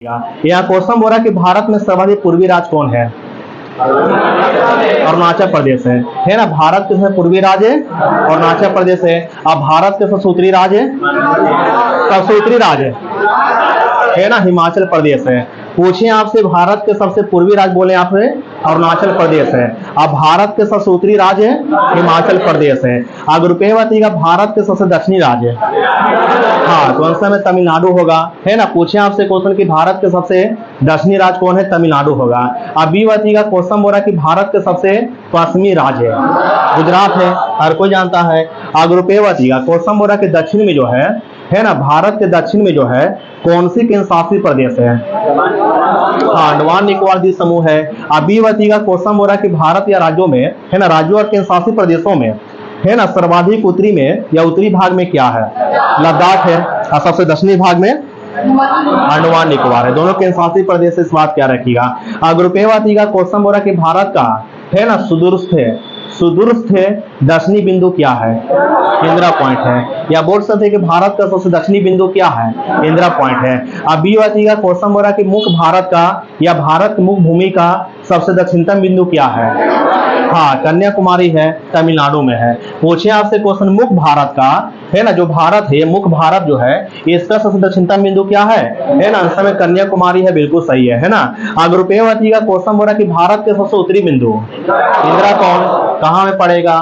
यहाँ क्वेश्चन बोल रहा है कि भारत में सर्वाधिक पूर्वी राज्य कौन है? अरुणाचल प्रदेश है ना। भारत के सबसे पूर्वी राज्य अरुणाचल प्रदेश है। अब भारत के सबसे उत्तरी राज्य है ना हिमाचल प्रदेश है। पूछिए आपसे भारत के सबसे पूर्वी राज्य बोले आपसे अरुणाचल प्रदेश है। अब भारत के सबसे उत्तरी राज्य हिमाचल प्रदेश है। अब रुपये बताइएगा भारत के सबसे दक्षिणी राज्य हाँ तो आंसर में तमिलनाडु होगा है ना। पूछे आपसे क्वेश्चन कि भारत के सबसे दक्षिणी राज्य कौन है? तमिलनाडु होगा। अब बी बताइएगा क्वेश्चन बोल रहा है कि भारत के सबसे पश्चिमी राज्य गुजरात है, हर कोई जानता है। अब रुपये बताइएगा क्वेश्चन बोल रहा है कि दक्षिण में जो है ना भारत के दक्षिण में जो है कौन सी केंद्र शासित प्रदेश है? हाँ अंडमान निकोबार द्वीप समूह है। अब बी बताइएगा क्वेश्चन बोल रहा है कि भारत या राज्यों में है ना राज्यों और केंद्र शासित प्रदेशों में है ना सर्वाधिक उत्तरी में या उत्तरी भाग में क्या है? लद्दाख है। और सबसे दक्षिणी भाग में अंडमान निकोबार है। दोनों केंद्र शासित प्रदेश से इस बात क्या रखिएगा। अगर रुपये बताइएगा क्वेश्चन बोल रहा है कि भारत का है ना सुदूरस्थ दक्षिणी बिंदु क्या है? इंदिरा पॉइंट है। या बोल सकते हैं कि भारत का सबसे दक्षिणी बिंदु क्या है? इंदिरा पॉइंट है। अब बी बताइएगा क्वेश्चन बोल रहा है कि मुख्य भारत का या भारत की मुख्य भूमि का सबसे दक्षिणतम बिंदु क्या है? हाँ कन्याकुमारी है, तमिलनाडु में है। पूछिए आपसे क्वेश्चन मुख्य भारत का है ना जो भारत है मुख्य भारत जो है इसका सबसे दक्षिणतम बिंदु क्या है ना आंसर में कन्याकुमारी है। बिल्कुल सही है ना। अगर रुपये बताइएगा क्वेश्चन बोल रहा है कि भारत के सबसे उत्तरी बिंदु इंदिरा कौन कहाँ में पड़ेगा?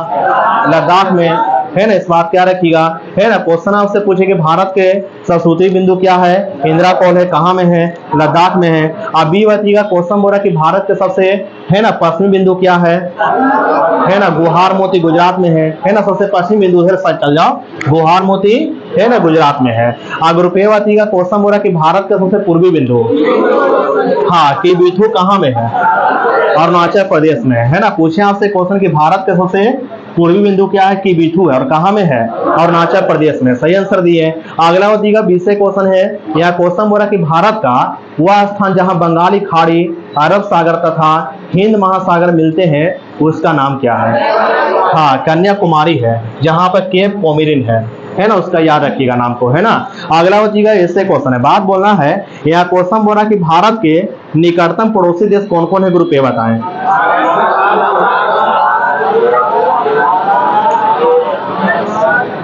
लद्दाख में है ना। इस बात क्या रखिएगा है ना। क्वेश्चन आपसे पूछे कि भारत के सबसे उत्तरी बिंदु क्या है? इंदिरा कौन है, कहाँ में है? लद्दाख में है। अब बी बताइएगा क्वेश्चन बोल रहा है कि भारत के सबसे है ना पश्चिमी बिंदु क्या है ना गुहार मोती गुजरात में है ना। सबसे पश्चिमी बिंदु उधर साइड चल जाओ, गुहार मोती है ना गुजरात में है। अगर रुपये बताइएगा क्वेश्चन बोल रहा है कि भारत का सबसे पूर्वी बिंदु हाँ किबिथु कहाँ में है? अरुणाचल प्रदेश में है ना। पूछे आपसे क्वेश्चन कि भारत के सबसे पूर्वी बिंदु क्या है? किबिथु है। और कहाँ में है? अरुणाचल प्रदेश में। सही आंसर दिए। अगला बताइएगा 20 क्वेश्चन है। यह क्वेश्चन बोल रहा है कि भारत का वह स्थान जहां बंगाली खाड़ी, अरब सागर तथा हिंद महासागर मिलते हैं उसका नाम क्या है? हाँ कन्याकुमारी है, जहां पर केप कोमोरिन है ना। उसका याद रखिएगा नाम को है ना। अगला बताइएगा ऐसे क्वेश्चन है, बात बोलना है। यह क्वेश्चन बोल रहा है कि भारत के निकटतम पड़ोसी देश कौन कौन है? ग्रुप ए बताएं।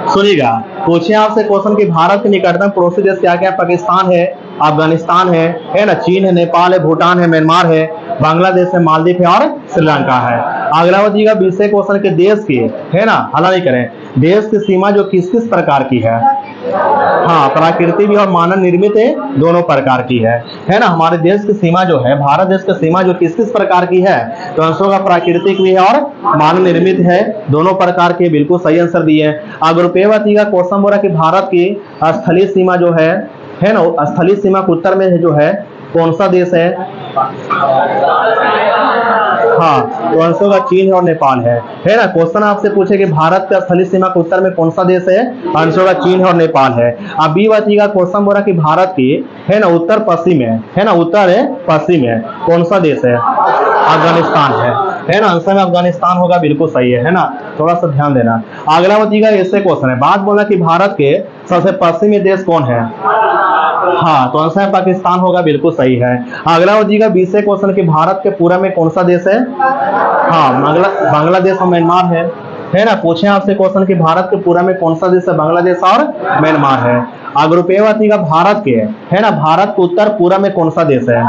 सुनिएगा पूछे आपसे क्वेश्चन कि भारत के निकटतम पड़ोसी देश क्या क्या? पाकिस्तान है, अफगानिस्तान है ना, चीन है, नेपाल है, भूटान है, म्यांमार है, बांग्लादेश है, मालदीव है और श्रीलंका है। अगला बताइएगा 20 क्वेश्चन के देश की है ना हला नहीं करें, देश की सीमा जो किस किस प्रकार की है? हाँ प्राकृतिक भी और मानव निर्मित है, दोनों प्रकार की है ना। हमारे देश की सीमा जो है भारत देश की सीमा जो किस किस प्रकार की है? तो आंसर का प्राकृतिक भी है और मानव निर्मित है, दोनों प्रकार के। बिल्कुल सही आंसर दिए। अगर रुपये बताइएगा क्वेश्चन बोल रहा है कि भारत की स्थलीय सीमा जो है ना स्थलीय सीमा के उत्तर में जो है कौन सा देश है? हाँ तो आंसर का चीन है और नेपाल है ना। क्वेश्चन आपसे पूछे कि भारत का स्थलीय सीमा के उत्तर में कौन सा देश है? आंसर का चीन है और नेपाल है। अब बी बताइएगा क्वेश्चन बोल रहा कि भारत की है ना उत्तर पश्चिम है ना उत्तर है पश्चिम है कौन सा देश है? अफगानिस्तान है ना। आंसर में अफगानिस्तान होगा। बिल्कुल सही है ना। थोड़ा सा ध्यान देना। अगला बताइएगा ऐसे क्वेश्चन है, बात बोला कि भारत के सबसे पश्चिमी देश कौन है? हाँ तो आंसर पाकिस्तान होगा। बिल्कुल सही है। अगला बताइएगा 20 क्वेश्चन कि भारत के पूरा में कौन सा देश है? हाँ बांग्लादेश और म्यांमार है ना। पूछे आपसे क्वेश्चन कि भारत के पूरा में कौन सा देश है? बांग्लादेश और म्यांमार है। अगर रुपये बताइएगा भारत के है ना भारत के उत्तर पूरा में कौन सा देश है?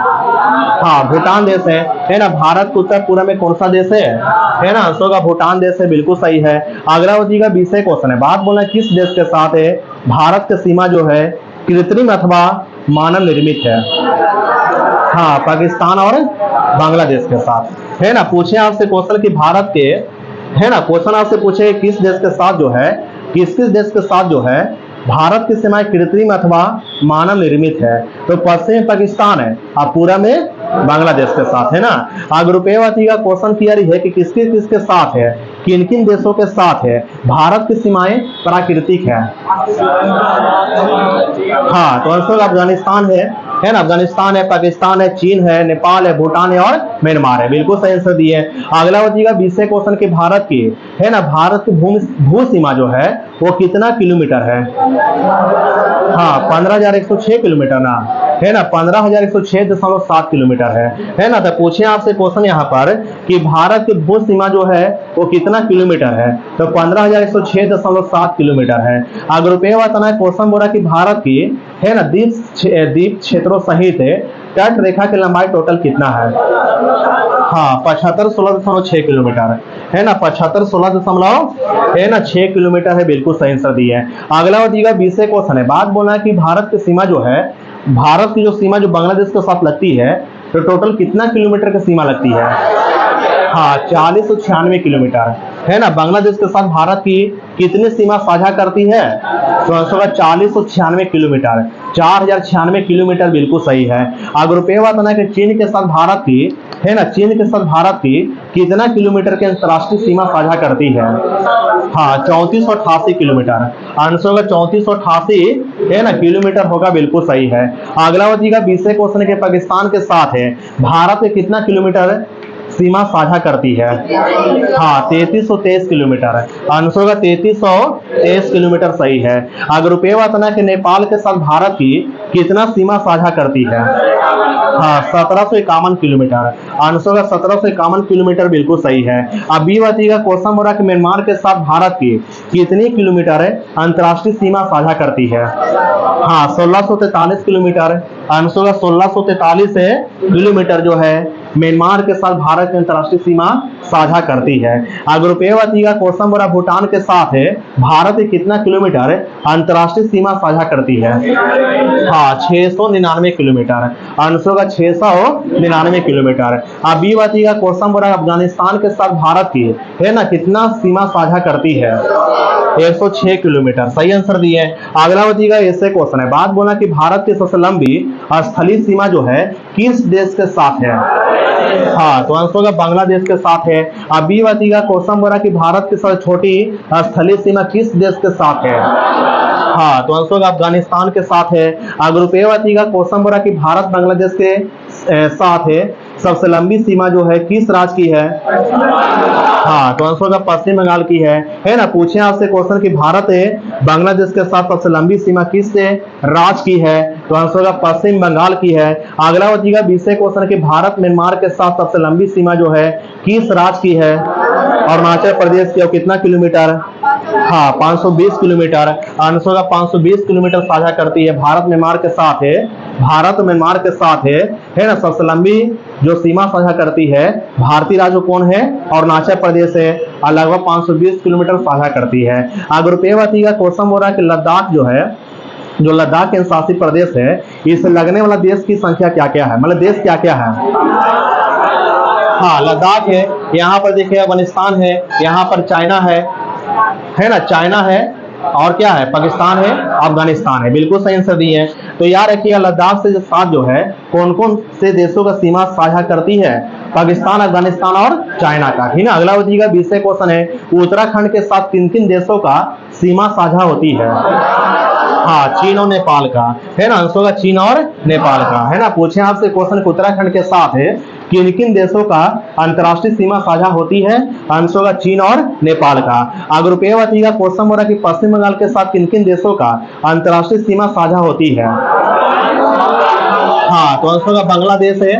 हाँ भूटान देश है ना। भारत के उत्तर पूरा में कौन सा देश है ना आंसर का भूटान देश है। बिल्कुल सही है। अगला बताइएगा 20 क्वेश्चन है, बात बोलना किस देश के साथ है भारत की सीमा जो है कृत्रिम अथवा मानव निर्मित है? हाँ पाकिस्तान और बांग्लादेश के साथ है ना। पूछे आपसे क्वेश्चन कि भारत के है ना क्वेश्चन आपसे पूछे किस देश के साथ जो है किस किस देश के साथ जो है भारत की सीमाएं कृत्रिम अथवा मानव निर्मित है? तो पश्चिम पाकिस्तान है और पूरा में बांग्लादेश के साथ है ना। अगर रुपये बताइएगा क्वेश्चन क्लियर है कि किसके किसके साथ है, किन किन देशों के साथ है भारत की सीमाएं प्राकृतिक है? हाँ तो आंसर अफगानिस्तान है है ना, अफगानिस्तान है, पाकिस्तान है, चीन है, नेपाल है, भूटान है और म्यांमार है। बिल्कुल सही आंसर दिए। अगला बचिएगा 20वें क्वेश्चन की भारत की, है ना, भारत की भू सीमा जो है वो कितना किलोमीटर है? हाँ, 15,106 किलोमीटर ना, है ना, 15,106.7 किलोमीटर है ना। तो पूछे आपसे क्वेश्चन यहाँ पर कि भारत की भू सीमा जो है वो कितना किलोमीटर है? तो 15,106.7 किलोमीटर है। अगर रुपये बताना है, क्वेश्चन बोला कि भारत की, है ना, द्वीप क्षेत्रों सहित तट रेखा की लंबाई टोटल कितना है? हाँ, 75,16.6 किलोमीटर, है ना, 75,16 है ना 6 किलोमीटर है। बिल्कुल सही आंसर दिया है। अगला बताइएगा 20वें क्वेश्चन है, बात बोला है कि भारत की सीमा जो है, भारत की जो सीमा जो बांग्लादेश के साथ लगती है, तो टोटल कितना किलोमीटर की सीमा लगती है? हाँ, 4096 किलोमीटर, है ना। बांग्लादेश के साथ भारत की कितनी सीमा साझा करती है? तो आंसर होगा 4096 किलोमीटर, 4096 किलोमीटर। बिल्कुल सही है। अगर रुपये बताना है कि चीन के साथ भारत की, है ना, चीन के साथ भारत की कितना किलोमीटर की अंतर्राष्ट्रीय सीमा साझा करती है? हाँ, 3488 किलोमीटर। आंसर होगा 3488, है ना, किलोमीटर होगा। बिल्कुल सही है। अगला बताइएगा 20वें क्वेश्चन के पाकिस्तान के साथ है भारत के कितना किलोमीटर सीमा साझा करती है? हाँ, 3323 किलोमीटर। आंसर होगा 3323 किलोमीटर। सही है। अगर रुपये बताना कि नेपाल के साथ भारत की कितना सीमा साझा करती है? हाँ, 1751 किलोमीटर। आंसर होगा 1751 किलोमीटर। बिल्कुल सही है। अब ये बताइएगा क्वेश्चन बोला कि म्यांमार के साथ भारत की कितनी किलोमीटर अंतर्राष्ट्रीय सीमा साझा करती है? हाँ, 1643 किलोमीटर। आंसर होगा 1643 किलोमीटर जो है म्यांमार के साथ भारत की अंतर्राष्ट्रीय सीमा साझा करती है। अगर रुपये बताइएगा क्वेश्चन बोला भूटान के साथ है भारत की कितना किलोमीटर अंतर्राष्ट्रीय सीमा साझा करती है? हाँ, 699 किलोमीटर। आंसर होगा 699 किलोमीटर। अब ये बताइएगा क्वेश्चन बोला अफगानिस्तान के साथ भारत की, है ना, कितना सीमा साझा करती है? 106 किलोमीटर। सही आंसर दिए। अगला बताइएगा ऐसे क्वेश्चन है, बात बोला कि भारत की सबसे लंबी स्थलीय सीमा जो है किस देश के साथ है? हाँ, तो आंसर होगा बांग्लादेश के साथ है। अब ये बताइएगा क्वेश्चन बोला कि भारत की सबसे छोटी स्थलीय सीमा किस देश के साथ है? हाँ, तो आंसर होगा अफगानिस्तान के साथ है। अगर रुपये बताइएगा क्वेश्चन बोला कि भारत बांग्लादेश के साथ है सबसे लंबी सीमा जो है किस राज्य की है? हाँ, तो आंसर होगा पश्चिम बंगाल की है ना। पूछे आपसे क्वेश्चन कि भारत है बांग्लादेश के साथ सबसे लंबी सीमा किस राज्य की है? तो आंसर होगा पश्चिम बंगाल की है। अगला बताइएगा 20वें क्वेश्चन कि भारत म्यांमार के साथ सबसे लंबी सीमा जो है किस राज्य की है? अरुणाचल प्रदेश की। और कितना किलोमीटर? हाँ, 520 किलोमीटर। आंसर होगा 520 किलोमीटर साझा करती है भारत म्यांमार के साथ है। भारत म्यांमार के साथ है ना, सबसे लंबी जो सीमा साझा करती है भारतीय राज्य कौन है? अरुणाचल प्रदेश है, और लगभग 520 किलोमीटर साझा करती है। अगर रुपये बताइएगा क्वेश्चन हो रहा है कि लद्दाख जो है, जो लद्दाख केंद्र शासित प्रदेश है, इससे लगने वाला देश की संख्या क्या क्या है? मतलब देश क्या क्या है? हाँ, लद्दाख है, यहाँ पर देखिए अफगानिस्तान है, यहाँ पर चाइना है ना, चाइना है, और क्या है? पाकिस्तान है, अफगानिस्तान है। बिल्कुल सही आंसर दिए हैं। तो याद रखिएगा लद्दाख से साथ जो है कौन कौन से देशों का सीमा साझा करती है? पाकिस्तान, अफगानिस्तान और चाइना का, ठीक है। अगला बताइएगा 20वें क्वेश्चन है, उत्तराखंड के साथ किन किन देशों का सीमा साझा होती है? हाँ, चीन और नेपाल का, है ना। आंसर होगा चीन और नेपाल का, है ना। पूछे आपसे क्वेश्चन उत्तराखंड के साथ है किन किन देशों का अंतर्राष्ट्रीय सीमा साझा होती है? आंसर होगा चीन और नेपाल का। अगर रुपये बताइएगा क्वेश्चन हो रहा है कि पश्चिम बंगाल के साथ किन किन देशों का अंतर्राष्ट्रीय सीमा साझा होती है? हाँ, तो आंसर होगा बांग्लादेश है,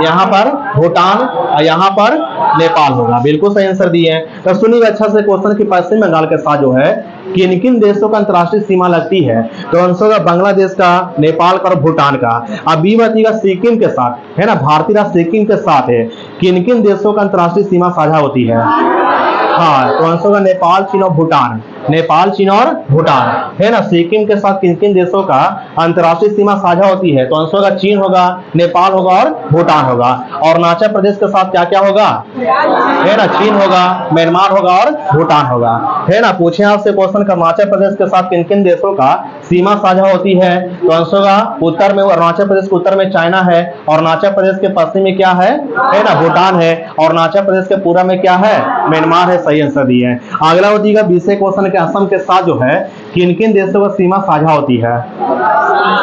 यहाँ पर भूटान और यहाँ पर नेपाल होगा। बिल्कुल सही आंसर दिए हैं। तो सुनिए अच्छा से क्वेश्चन की पश्चिम बंगाल के साथ जो है किन किन देशों का अंतर्राष्ट्रीय सीमा लगती है? तो आंसर होगा बांग्लादेश का, नेपाल का और भूटान का। अब ये बताइएगा सिक्किम के साथ, है ना, भारतीय राज्य सिक्किम के साथ है किन किन देशों का अंतर्राष्ट्रीय सीमा साझा होती है? हाँ, तो आंसर होगा नेपाल, चीन और भूटान। नेपाल, चीन और भूटान, है ना। सिक्किम के साथ किन किन देशों का अंतर्राष्ट्रीय सीमा साझा होती है? तो आंसर होगा चीन होगा, नेपाल होगा और भूटान होगा। और अरुणाचल प्रदेश के साथ क्या क्या होगा? है ना, चीन होगा, म्यांमार होगा और भूटान होगा, है ना। पूछे आपसे क्वेश्चन अरुणाचल प्रदेश के साथ किन किन देशों का सीमा साझा होती है? तो आंसर होगा उत्तर में अरुणाचल प्रदेश के उत्तर में चाइना है, और अरुणाचल प्रदेश के पश्चिम में क्या है ना, भूटान है, और अरुणाचल प्रदेश के पूर्व में क्या है? म्यांमार है। सही आंसर दिए हैं। अगला बताइएगा 20वें क्वेश्चन के असम के साथ जो है किन किन देशों का सीमा साझा होती है?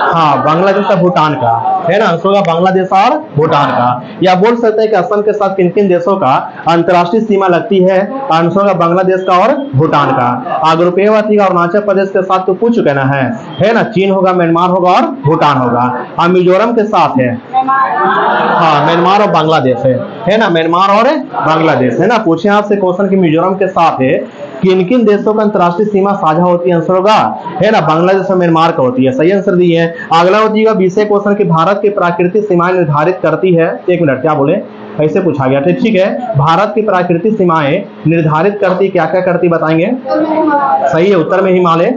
हाँ, बांग्लादेश और भूटान का, है ना, आंसर होगा बांग्लादेश और भूटान का। या बोल सकते हैं कि असम के साथ किन किन देशों का अंतर्राष्ट्रीय सीमा लगती है? आंसर होगा बांग्लादेश का और भूटान का। अगर रुपये बात अरुणाचल प्रदेश के साथ तो पूछ चुके ना, है ना, चीन होगा, म्यांमार होगा और भूटान होगा। अब मिजोरम के साथ है, हाँ, म्यांमार और बांग्लादेश है ना, म्यांमार और बांग्लादेश, है ना। पूछे आपसे क्वेश्चन कि मिजोरम के साथ है किन किन देशों का अंतर्राष्ट्रीय सीमा साझा होती है? आंसर होगा, है ना, बांग्लादेश और म्यांमार का होती है। सही आंसर दिए है। अगला होगा 20 क्वेश्चन कि भारत की प्राकृतिक सीमाएं निर्धारित करती है। एक मिनट, क्या बोले, ऐसे पूछा गया, ठीक है। भारत की प्राकृतिक सीमाएं निर्धारित करती, क्या क्या करती बताएंगे? सही है, उत्तर में हिमालय,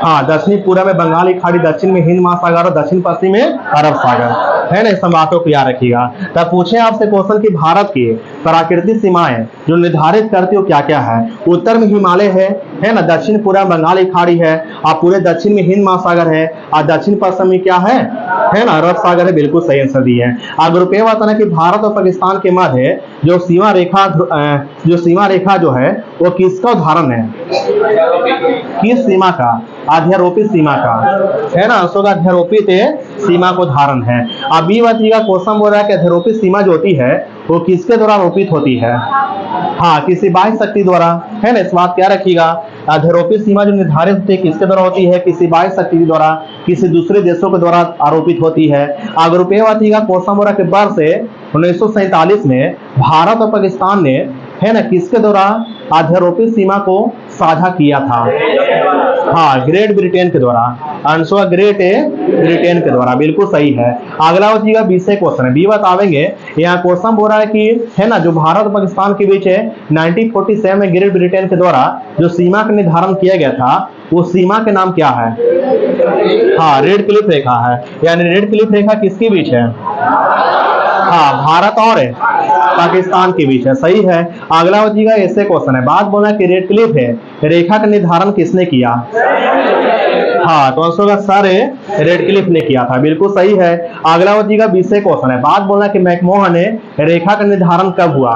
हाँ, दक्षिणी पूर्व में बंगाल की खाड़ी, दक्षिण में हिंद महासागर और दक्षिण पश्चिम में अरब सागर, है ना। इस बातों को याद रखिएगा। तब पूछे आपसे क्वेश्चन कि भारत की प्राकृतिक सीमाएं जो निर्धारित करती हो क्या क्या है? उत्तर में हिमालय है ना, दक्षिण पूर्व में बंगाल की खाड़ी है, और पूरे दक्षिण में हिंद महासागर है, और दक्षिण पश्चिम में क्या है ना, अरब सागर है। बिल्कुल सही आंसर दी है। अगर रुपये बताना कि भारत और पाकिस्तान के मध्य जो सीमा रेखा जो है वो किसका उदाहरण है? किस सीमा का? अध्यारोपित सीमा का, है ना, आंसर का अध्यारोपित सीमा को उदाहरण है। अब ये बताइएगा, क्वेश्चन बोल रहा है कि अध्यारोपित सीमा जो होती है वो किसके द्वारा आरोपित होती है? हाँ, किसी बाह्य शक्ति द्वारा, है ना। इस बात क्या रखिएगा, अध्यारोपित सीमा जो निर्धारित होती है किसके द्वारा होती है? किसी बाह्य शक्ति के द्वारा, किसी दूसरे देशों के द्वारा आरोपित होती है। अगर रुपये बताइएगा, क्वेश्चन बोल रहा है कि वर्ष 1947 में भारत और पाकिस्तान ने, है ना, किसके द्वारा अध्यारोपित सीमा को साझा किया था? हाँ, ग्रेट ब्रिटेन के द्वारा, आंसर ग्रेट ब्रिटेन के द्वारा। बिल्कुल सही है। अगला हो जाएगा 20 क्वेश्चन है, बी बतावेंगे। यहाँ क्वेश्चन बोल रहा है कि, है ना, जो भारत और पाकिस्तान के बीच है 1947 में ग्रेट ब्रिटेन के द्वारा जो सीमा का निर्धारण किया गया था वो सीमा के नाम क्या है? हाँ, रेड क्लिफ रेखा है। यानी रेड क्लिफ रेखा किसके बीच है? हाँ, भारत और पाकिस्तान के बीच है। सही है। अगला हो जाएगा ऐसे क्वेश्चन है, बात बोला कि रेड क्लिफ है रेखा का निर्धारण किसने किया? हाँ, तो आंसर का सर रेड क्लिफ ने किया था। बिल्कुल सही है। अगला हो जाएगा 20 क्वेश्चन है, बात बोला कि मैकमोहन रेखा का निर्धारण कब हुआ?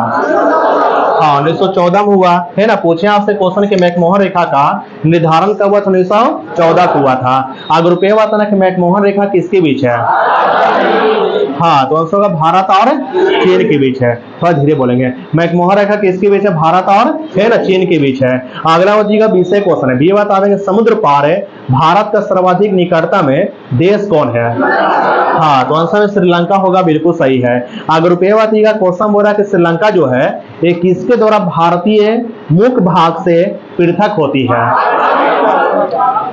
हाँ, 1914 में हुआ, है ना। पूछे आपसे क्वेश्चन कि मैकमोहन रेखा का निर्धारण कब हुआ? 1914 को हुआ था। अगर रुपये बताना कि मैकमोहन रेखा किसके बीच है? हाँ, तो आंसर का भारत और चीन के बीच है। थोड़ा धीरे बोलेंगे। मैकमोहन रेखा किसके बीच है? भारत और, है ना, चीन के बीच है। अगला हो जाएगा 20 क्वेश्चन है, ये बता देंगे समुद्र पार है भारत का सर्वाधिक निकटता में देश कौन है? हाँ, तो आंसर श्रीलंका होगा। बिल्कुल सही है। अगर रुपये बताइएगा, क्वेश्चन बोल रहा है कि श्रीलंका जो है ये किसके द्वारा भारतीय मुख्य भाग से पृथक होती है?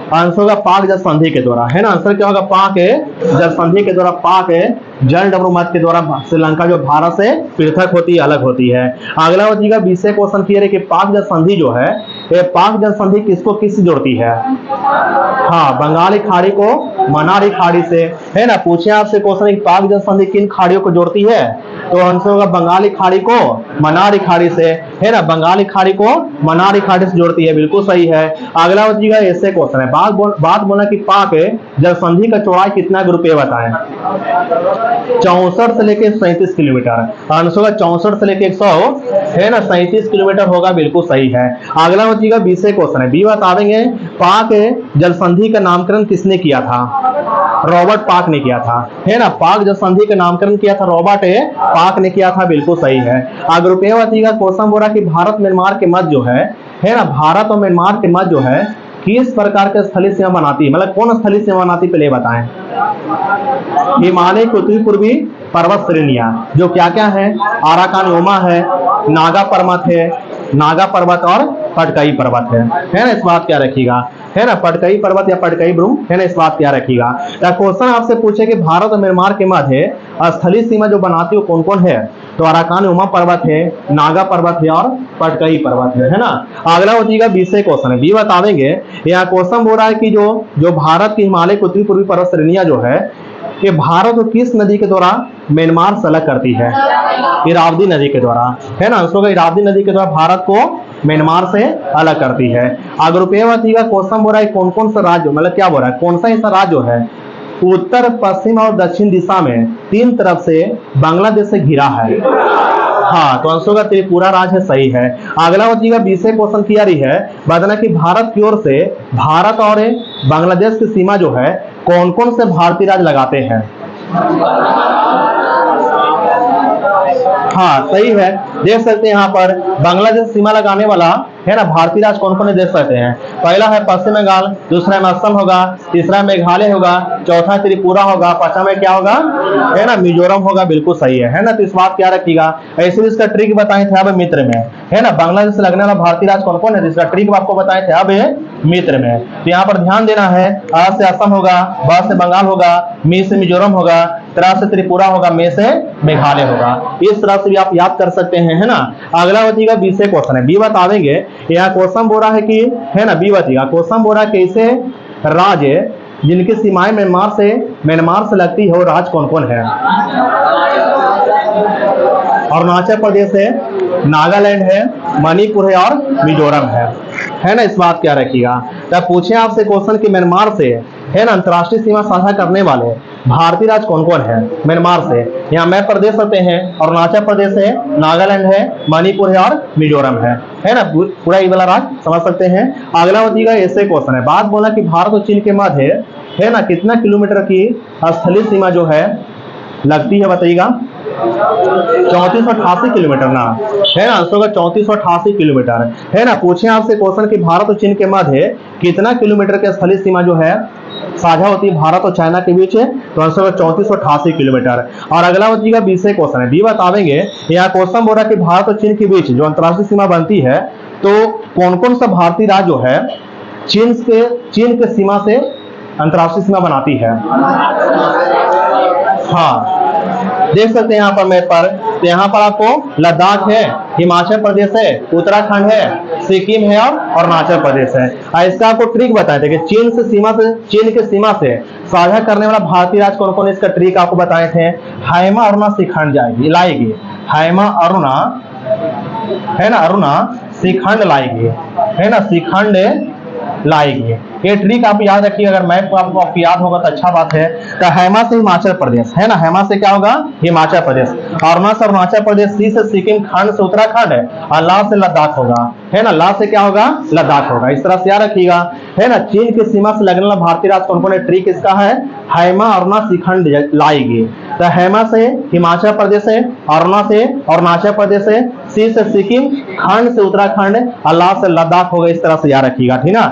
आंसर होगा पाक जल संधि के द्वारा, है ना। आंसर क्या होगा? पाक जल संधि के द्वारा, पाक जल डमरू मत के द्वारा श्रीलंका जो भारत से पृथक होती है, अलग होती है। अगला हो जाएगा 20 क्वेश्चन क्लियर है कि पाक जल संधि जो है ये पाक जल संधि किसको किससे जोड़ती है? हाँ, बंगाली खाड़ी को मनारी खाड़ी से, है ना। पूछे आपसे क्वेश्चन पाक जल संधि किन खाड़ियों को जोड़ती है? तो आंसर होगा बंगाली खाड़ी को मनारी खाड़ी से, है ना, बंगाली खाड़ी को मनारी खाड़ी से जोड़ती है। बिल्कुल सही है। अगला हो जाएगा ऐसे क्वेश्चन है, बात बोला कि पाक जल संधि का चौड़ाई कितना? रुपये बताएं। 64 से लेके 37 किलोमीटर। आंसर होगा 64 से लेके 100, है ना, 37 किलोमीटर होगा। बिल्कुल सही है। अगला हो जाएगा 20 क्वेश्चन है, बी बता देंगे पाक जल संधि का नामकरण किसने किया था? रॉबर्ट पाक ने किया था, है ना। पाक जल संधि का नामकरण किया था रॉबर्ट पाक ने किया था। बिल्कुल सही है। अगर रुपये बताइएगा, क्वेश्चन बोला कि भारत म्यांमार के मध्य जो है ना, भारत और म्यांमार के मध्य जो है किस प्रकार के स्थलीय सीमा बनाती है? मतलब कौन स्थलीय सीमा बनाती, पहले बताएं। हिमालय की उत्तरी पूर्वी पर्वत श्रेणियां जो क्या क्या है? आराकान योमा है, नागा पर्वत है, नागा पर्वत और पटकाई पर्वत है ना। इस बात क्या रखिएगा, है ना, पटकाई पर्वत या पटकाई ब्रूम, है ना। इस बात क्या रखिएगा। क्वेश्चन आपसे पूछे कि भारत और म्यांमार के मध्य स्थलीय सीमा जो बनाती है कौन कौन है? तो अराकान योमा पर्वत है, नागा पर्वत है और पटकाई पर्वत है ना। अगला हो जाएगा 20 क्वेश्चन है, बी बता देंगे। यहाँ क्वेश्चन बोल रहा है कि जो भारत की हिमालय की उत्तरी पूर्वी पर्वत श्रेणियां जो है ये भारत को किस नदी के द्वारा म्यांमार से अलग करती है? इरावदी नदी के द्वारा, है ना। आंसर होगा इरावदी नदी के द्वारा भारत को म्यांमार से अलग करती है। अगर रुपये बताइएगा, क्वेश्चन बोल रहा है कौन कौन सा राज्य, मतलब क्या बोल रहा है, कौन सा ऐसा राज्य है उत्तर पश्चिम और दक्षिण दिशा में तीन तरफ से बांग्लादेश से घिरा है? हाँ, तो आंसर का त्रिपुरा राज्य है, सही है। अगला बच्चीगा 20 क्वेश्चन क्लियर है। बताना कि भारत की ओर से भारत और बांग्लादेश की सीमा जो है कौन कौन से भारतीय राज्य लगाते हैं? हाँ, सही है। देख सकते हैं यहाँ पर बांग्लादेश सीमा लगाने वाला है ना भारतीय राज्य कौन कौन देख सकते हैं। पहला है पश्चिम बंगाल, दूसरा में असम होगा, तीसरा मेघालय होगा, चौथा त्रिपुरा होगा, पांचवा में क्या होगा है ना मिजोरम होगा। बिल्कुल सही है ना। तो इस बात क्या रखिएगा। ऐसे भी इसका ट्रिक बताए थे अब मित्र में, है ना। बांग्लादेश से लगने वाला भारतीय राज्य कौन कौन है, इसका ट्रिक आपको बताए थे अब मित्र में। तो यहाँ पर ध्यान देना है, अ से असम होगा, ब से बंगाल होगा, मी से मिजोरम होगा, त्रा से त्रिपुरा होगा, मे से मेघालय होगा। इस तरह से भी आप याद कर सकते हैं, है ना। अगला बचेगा 20 क्वेश्चन है, बी बता देंगे। यहाँ क्वेश्चन बोल रहा है कि है ना, बी बचेगा। क्वेश्चन बोल रहा है कैसे राज्य जिनकी सीमाएं म्यांमार से लगती है वो राज्य कौन कौन है? अरुणाचल प्रदेश है, नागालैंड है, मणिपुर है और मिजोरम है ना। इस बात क्या रखिएगा। तब पूछे आपसे क्वेश्चन कि म्यांमार से है ना अंतर्राष्ट्रीय सीमा साझा करने वाले भारतीय राज्य कौन कौन है म्यांमार से? यहाँ मैं प्रदेश होते हैं, अरुणाचल प्रदेश है, नागालैंड है, मणिपुर है और मिजोरम है ना। पूरा ये वाला राज्य समझ सकते हैं। अगला बचेगा ऐसे क्वेश्चन है। बात बोला कि भारत और चीन के मध्य है ना कितना किलोमीटर की स्थलीय सीमा जो है लगती है, बताइएगा। 3488 किलोमीटर ना, है ना। आंसर होगा 3488 किलोमीटर, है ना। पूछे आपसे क्वेश्चन कि भारत और चीन के मध्य कितना किलोमीटर की स्थलीय सीमा जो है साझा होती है भारत और चाइना के बीच? तो आंसर होगा 3488 किलोमीटर। और अगला बचेगा 20 क्वेश्चन है, बी बतावेंगे। यहाँ क्वेश्चन बोल रहा है कि भारत और चीन के बीच जो अंतर्राष्ट्रीय सीमा बनती है तो कौन कौन सा भारतीय राज्य जो है चीन के सीमा से अंतर्राष्ट्रीय सीमा बनाती है? हाँ, देख सकते हैं यहाँ पर मैप पर। तो यहाँ पर आपको लद्दाख है, हिमाचल प्रदेश है, उत्तराखंड है, सिक्किम है और अरुणाचल प्रदेश है। इसका आपको ट्रिक बताए थे कि चीन के सीमा से साझा करने वाला भारतीय राज्य कौन कौन, इसका ट्रिक आपको बताए थे। हाइमा अरुणा शिखंड लाएगी, हाइमा अरुणा है ना, अरुणा शिखंड लाएगी, है ना, शिखंड लाएगी। ये ट्रिक आप याद रखिए। अगर मैप आपको याद होगा तो अच्छा बात है। तो हेमा से हिमाचल प्रदेश, है ना, हेमा से क्या होगा हिमाचल प्रदेश, अरुणा से अरुणाचल प्रदेश, सी से सिक्किम, खंड से उत्तराखंड है और ला से लद्दाख होगा, है ना। ला से क्या होगा लद्दाख होगा। इस तरह से याद रखिएगा, है ना। चीन की सीमा से लगने वाला भारतीय राज्य कौन कौन है? ट्रिक इसका है हेमा अरुणा शिखंड लाएगी। तो हेमा से हिमाचल प्रदेश है, अरुणा से अरुणाचल प्रदेश है, सी से सिक्किम, खंड से उत्तराखंड और ला से लद्दाख होगा। इस तरह से याद रखिएगा, ठीक ना।